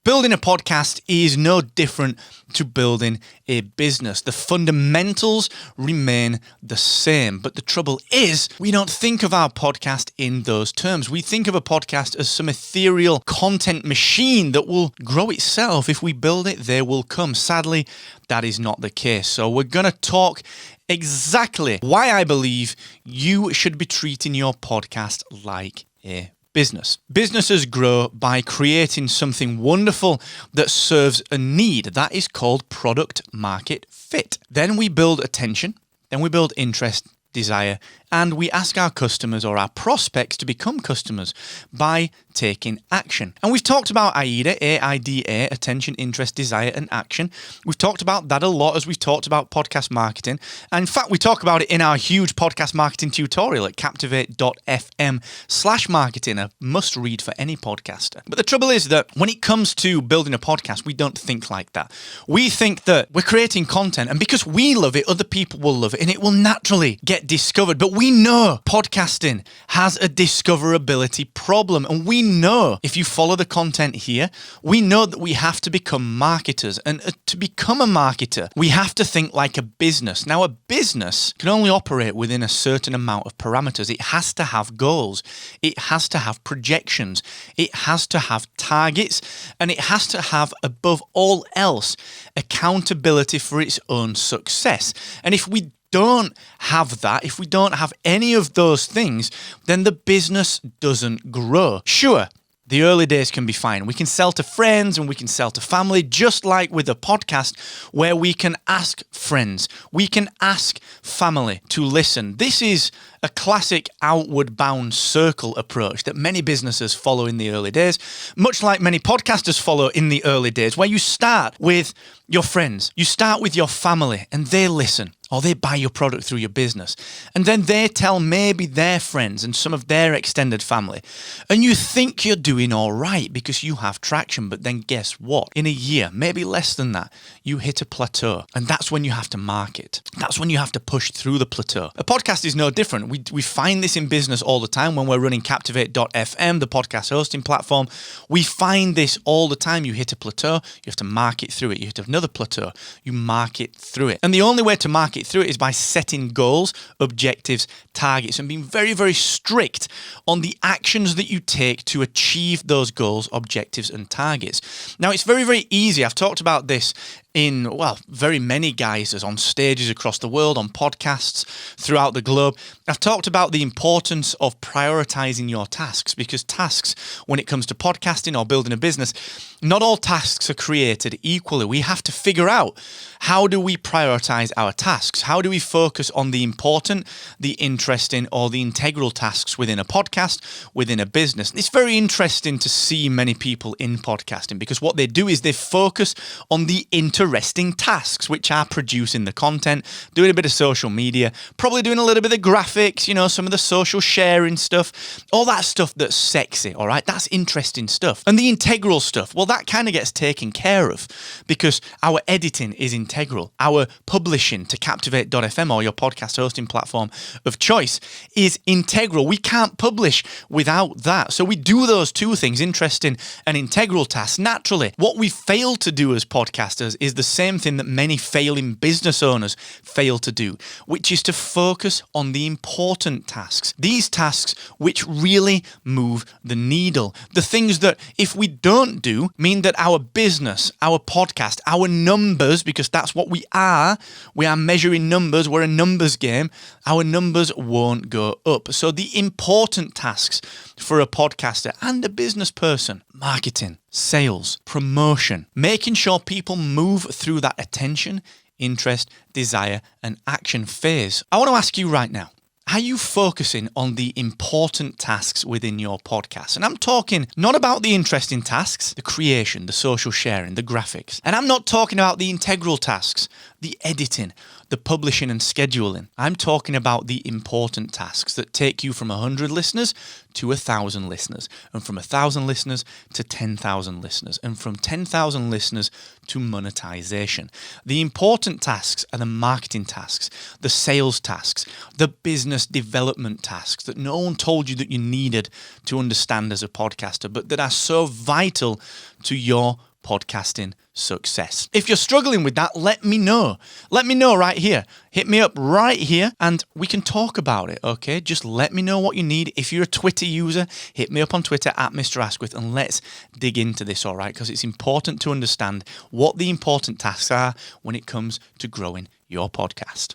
Building a podcast is no different to building a business. The fundamentals remain the same. But the trouble is, we don't think of our podcast in those terms. We think of a podcast as some ethereal content machine that will grow itself. If we build it, they will come. Sadly, that is not the case. So we're going to talk exactly why I believe you should be treating your podcast like a business. Businesses grow by creating something wonderful that serves a need. That is called product market fit. Then we build attention, then we build interest, desire, and we ask our customers or our prospects to become customers by taking action. And we've talked about AIDA, A-I-D-A, attention, interest, desire, and action. We've talked about that a lot as we've talked about podcast marketing. And in fact, we talk about it in our huge podcast marketing tutorial at captivate.fm/marketing, a must read for any podcaster. But the trouble is that when it comes to building a podcast, we don't think like that. We think that we're creating content, and because we love it, other people will love it, and it will naturally get discovered. But we know podcasting has a discoverability problem, and we know if you follow the content here, we know that we have to become marketers, and to become a marketer, we have to think like a business. Now, a business can only operate within a certain amount of parameters. It has to have goals, it has to have projections, it has to have targets, and it has to have, above all else, accountability for its own success. And if we don't have that, if we don't have any of those things, then the business doesn't grow. Sure, the early days can be fine. We can sell to friends and we can sell to family, just like with a podcast where we can ask friends, we can ask family to listen. This is a classic outward bound circle approach that many businesses follow in the early days, much like many podcasters follow in the early days, where you start with your friends, you start with your family, and they listen. Or they buy your product through your business. And then they tell maybe their friends and some of their extended family. And you think you're doing all right because you have traction. But then guess what? In a year, maybe less than that, you hit a plateau. And that's when you have to market. That's when you have to push through the plateau. A podcast is no different. We find this in business all the time when we're running Captivate.fm, the podcast hosting platform. We find this all the time. You hit a plateau, you have to market through it. You hit another plateau, you market through it. And the only way to market through it is by setting goals, objectives, targets, and being very, very strict on the actions that you take to achieve those goals, objectives, and targets. Now, it's very, very easy. I've talked about this in, very many guises on stages across the world, on podcasts throughout the globe. I've talked about the importance of prioritizing your tasks, because tasks, when it comes to podcasting or building a business, not all tasks are created equally. We have to figure out, how do we prioritize our tasks? How do we focus on the important, the interesting, or the integral tasks within a podcast, within a business? It's very interesting to see many people in podcasting, because what they do is they focus on the interesting tasks, which are producing the content, doing a bit of social media, probably doing a little bit of graphics, some of the social sharing stuff, all that stuff that's sexy, all right? That's interesting stuff. And the integral stuff, well, that kind of gets taken care of because our editing is integral. Our publishing to Captivate.fm or your podcast hosting platform of choice is integral. We can't publish without that. So we do those two things, interesting and integral tasks, naturally. What we fail to do as podcasters is the same thing that many failing business owners fail to do, which is to focus on the important tasks. These tasks which really move the needle. The things that if we don't do mean that our business, our podcast, our numbers, because that's what we are measuring numbers, we're a numbers game, our numbers won't go up. So the important tasks for a podcaster and a business person: marketing, sales, promotion, making sure people move through that attention, interest, desire, and action phase. I want to ask you right now, are you focusing on the important tasks within your podcast? And I'm talking not about the interesting tasks, the creation, the social sharing, the graphics. And I'm not talking about the integral tasks, the editing, the publishing and scheduling. I'm talking about the important tasks that take you from 100 listeners to 1,000 listeners, and from 1,000 listeners to 10,000 listeners, and from 10,000 listeners to monetization. The important tasks are the marketing tasks, the sales tasks, the business development tasks that no one told you that you needed to understand as a podcaster, but that are so vital to your podcasting success. If you're struggling with that, let me know. Let me know right here. Hit me up right here and we can talk about it, okay? Just let me know what you need. If you're a Twitter user, hit me up on Twitter at Mr. Asquith and let's dig into this, all right? Because it's important to understand what the important tasks are when it comes to growing your podcast.